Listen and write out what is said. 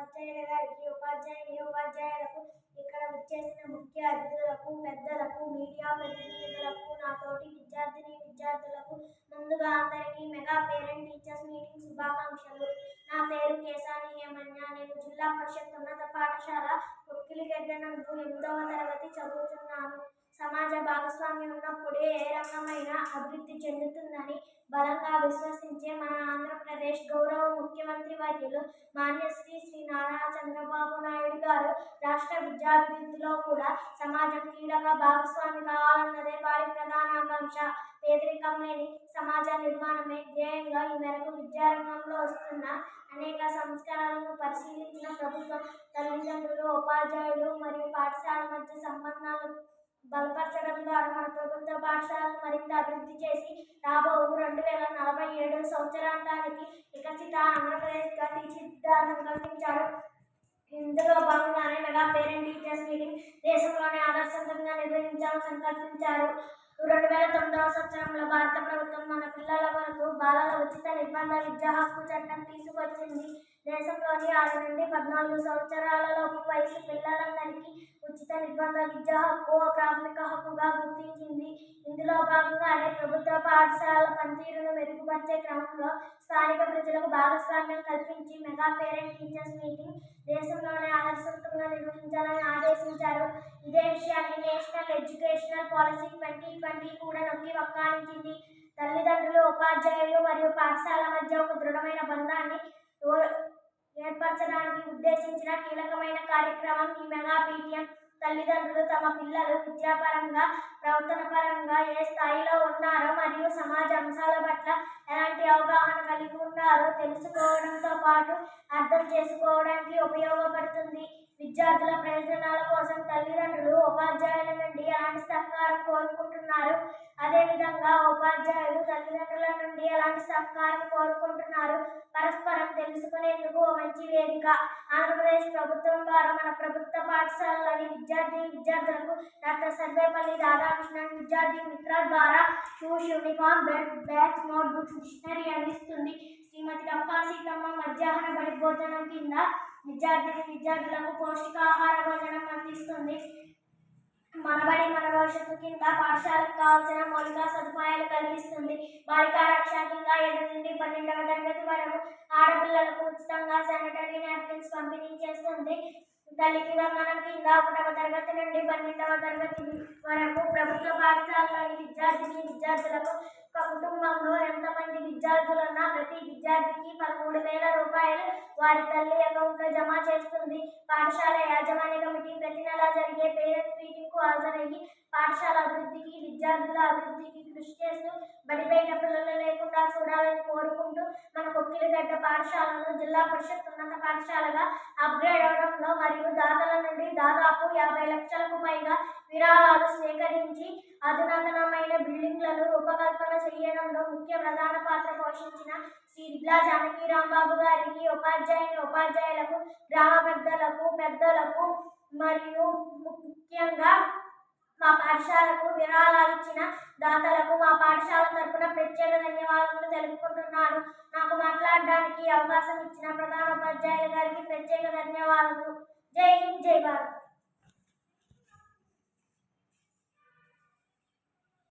ఉపాధ్యాయుల గారికి, ఉపాధ్యాయులకు, ఇక్కడ విచ్చేసిన ముఖ్య అతిథులకు, పెద్దలకు, మీడియా ప్రతినిధులకు, నా తోటి విద్యార్థులకు ముందుగా అందరికీ మెగా పేరెంట్ టీచర్స్ మీటింగ్ శుభాకాంక్షలు. నా పేరు కేశాని హేమన్య. నేను జిల్లా పరిషత్ ఉన్నత పాఠశాల కొక్కిలిగడ్డ నందు 8వ తరగతి చదువుతున్నాను. సమాజ భాగస్వామ్యం ఉన్నప్పుడే ఏ రంగమైనా అభివృద్ధి చెందుతుందని బలంగా విశ్వసించే మన ఆంధ్రప్రదేశ్ గౌరవ ముఖ్యమంత్రి వర్యులు మాన్యశ్రీ శ్రీ నారా చంద్రబాబు నాయుడు గారు రాష్ట్ర విద్యాభివృద్ధిలో కూడా సమాజం కీలక భాగస్వామి కావాలన్నదే వారి ప్రధానాకాంక్ష. పేదరికం లేని సమాజ నిర్మాణమే ధ్యేయంగా ఈ మేరకు విద్యారంగంలో వస్తున్న అనేక సంస్కరణలను పరిశీలించిన ప్రభుత్వం తల్లిదండ్రులు, ఉపాధ్యాయులు మరియు పాఠశాల మధ్య సంబంధాలను బలపరచడం ద్వారా మన ప్రభుత్వ పాఠశాలను మరింత అభివృద్ధి చేసి రాబో 2047 సంవత్సరాంతానికి వికసిత ఆంధ్రప్రదేశ్గా తీర్చిదిద్దాలని సంకల్పించారు. ఇందులో భాగంగానే మెగా పేరెంట్ టీచర్స్ మీటింగ్ దేశంలోనే ఆదర్శవంతంగా నిర్వహించాలని సంకల్పించారు. 2009వ సంవత్సరంలో భారత ప్రభుత్వం మన పిల్లల వరకు బాలల ఉచిత నిర్బంధ విద్యా హక్కు చట్టం తీసుకొచ్చింది. దేశంలోని 6 నుండి 14 సంవత్సరాలలోపు వయసు పిల్లలందరికీ ఉచిత నిర్బంధ విద్యా హక్కు ప్రాథమిక హక్కుగా గుర్తించింది. ఇందులో భాగంగానే ప్రభుత్వ పాఠశాల పనితీరును మెరుగుపరిచే క్రమంలో స్థానిక ప్రజలకు భాగస్వామ్యం కల్పించి మెగా పేరెంట్ టీచర్స్ మీటింగ్ దేశంలోనే ఆదర్శవంతంగా నిర్వహించాలని ఆదేశించారు. ఇదే విషయాన్ని నేషనల్ ఎడ్యుకేషనల్ పాలసీ 2020 కూడా నొక్కి వక్కాణించింది. తల్లిదండ్రులు, ఉపాధ్యాయులు మరియు పాఠశాల మధ్య ఒక దృఢమైన బంధాన్ని ఏర్పరచడానికి ఉద్దేశించిన కీలకమైన కార్యక్రమం ఈ మెగా పీటీఎం. తల్లిదండ్రులు తమ పిల్లలు విద్యాపరంగా, ప్రవర్తన పరంగా ఏ స్థాయిలో ఉన్నారో మరియు సమాజ అంశాల పట్ల ఎలాంటి అవగాహన కలిగి ఉన్నారో తెలుసుకోవడంతో పాటు అర్థం చేసుకోవడానికి ఉపయోగపడుతుంది. విద్యార్థుల ప్రయోజనాల కోసం తల్లిదండ్రులు ఉపాధ్యాయుల నుండి ఎలాంటి సహకారం కోరుకుంటున్నారు, అదేవిధంగా ఉపాధ్యాయులు తల్లిదండ్రుల నుండి ఎలాంటి సహకారం కోరుకుంటున్నారు పరస్పరం తెలుసుకునేందుకు మంచి వేదిక. ఆంధ్రప్రదేశ్ ప్రభుత్వం ద్వారా మన ప్రభుత్వ పాఠశాలలోని విద్యార్థులకు డాక్టర్ సర్వేపల్లి రాధాకృష్ణన్ విద్యార్థి మిత్ర ద్వారా shoes, uniform, bags, notebooks, dictionary అందిస్తుంది. శ్రీమతి డొక్కా సీతమ్మ మధ్యాహ్న బడి భోజనం కింద విద్యార్థులకు పౌష్టికాహార భోజనం అందిస్తుంది. మనబడి మన భవిష్యత్తు కింద పాఠశాలకు కావాల్సిన మౌలిక సదుపాయాలు కల్పిస్తుంది. బాలికా రక్ష కింద 7 నుండి 12వ తరగతి వరకు ఆడపిల్లలకు ఉచితంగా శానిటరీ నాప్కిన్స్ పంపిణీ చేస్తుంది. తల్లికి వందనం కింద 1వ తరగతి నుండి 12వ తరగతి వరకు ప్రభుత్వ పాఠశాలలోని విద్యార్థులకు ఒక కుటుంబంలో ఎంతమంది విద్యార్థులున్నా ప్రతి విద్యార్థికి 13,000 రూపాయలు వారి తల్లి అకౌంట్లో జమ చేస్తుంది. పాఠశాల యాజమాన్య కమిటీ ప్రతి నెల జరిగే పేరెంట్స్ మీటింగ్ కు హాజరయ్యి పాఠశాల అభివృద్ధికి, విద్యార్థుల అభివృద్ధికి కృషి చేస్తూ బడిపేట పిల్లలు లేకుండా చూడాలని కోరుకుంటూ మన కొక్కిలిగడ్డ పాఠశాలను జిల్లా పరిషత్ ఉన్నత పాఠశాలగా అప్గ్రేడ్ అవడంలో మరియు దాతల నుండి దాదాపు 50 లక్షలకు పైగా విరాళాలు సేకరించి అధునాతనమైన బిల్డింగ్లను రూపకల్పన చేయడంలో ప్రధాన పాత్ర పోషించిన శ్రీ దిడ్ల జానకి రాంబాబు గారికి, ఉపాధ్యాయులకు, గ్రామ పెద్దలకు మరియు ముఖ్యంగా మా పాఠశాలకు విరాళాలు ఇచ్చిన దాతలకు మా పాఠశాల తరపున ప్రత్యేక ధన్యవాదాలు తెలుపుకుంటున్నాను. నాకు మాట్లాడడానికి అవకాశం ఇచ్చిన ప్రధాన ఉపాధ్యాయుల గారికి ప్రత్యేక ధన్యవాదాలు. జై హింద్, జై భారత్.